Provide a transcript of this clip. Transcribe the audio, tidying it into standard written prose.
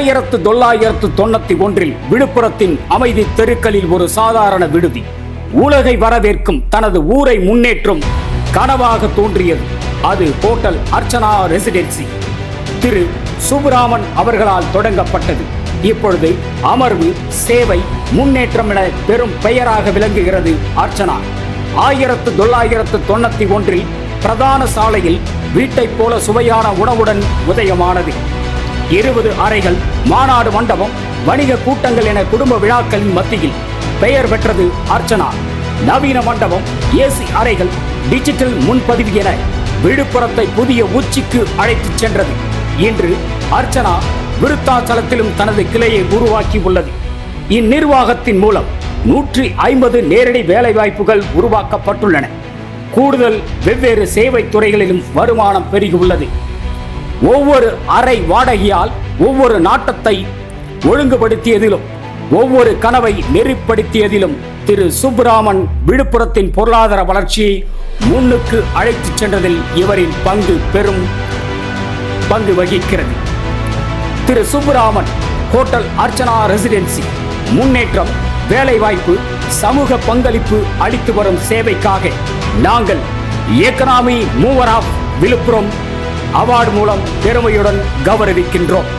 1991 விழுப்புரத்தின் அமைதி தெருக்களில் ஒரு சாதாரண விடுதி உலகை வரவேற்கும் தனது ஊரை முன்னேற்றும் கனவாக தோன்றியது. அது ஹோட்டல் அர்ச்சனா ரெசிடென்சி. திரு சுப்புராமன் அவர்களால் தொடங்கப்பட்டது. இப்பொழுது அமர்வு, சேவை, முன்னேற்றம் என பெரும் பெயராக விளங்குகிறது அர்ச்சனா. 1991 பிரதான சாலையில் வீட்டைப் போல சுவையான உணவுடன் உதயமானது. 20 அறைகள், மாநாடு மண்டபம், வணிக கூட்டங்கள் என குடும்ப விழாக்களின் மத்தியில் பெயர் பெற்றது அர்ச்சனா. நவீன மண்டபம், ஏசி அறைகள், டிஜிட்டல் முன்பதிவு என விழுப்புரத்தை புதிய உச்சிக்கு அழைத்துச் சென்றது. இன்று அர்ச்சனா விருத்தாச்சலத்திலும் தனது கிளையை உருவாக்கி உள்ளது. இந்நிர்வாகத்தின் மூலம் 150 நேரடி வேலைவாய்ப்புகள் உருவாக்கப்பட்டுள்ளன. கூடுதல் வெவ்வேறு சேவை துறைகளிலும் வருமானம் பெருகியுள்ளது. ஒவ்வொரு அறை வாடகையால் ஒவ்வொரு நாட்டத்தை ஒழுங்குபடுத்தியதிலும் ஒவ்வொரு கனவை நெறிப்படுத்தியதிலும் திரு சுப்புராமன் விழுப்புரத்தின் பொருளாதார வளர்ச்சியை முன்னுக்கு அழைத்துச் சென்றதில் இவரின் பெரும் பங்கு வகிக்கிறது. திரு சுப்புராமன் ஹோட்டல் அர்ச்சனா ரெசிடென்சி முன்னேற்றம், வேலைவாய்ப்பு, சமூக பங்களிப்பு அளித்து வரும் சேவைக்காக நாங்கள் எக்கனாமி மூவர் ஆஃப் விழுப்புரம் அவார்டு மூலம் பெருமையுடன் கௌரவிக்கின்றோம்.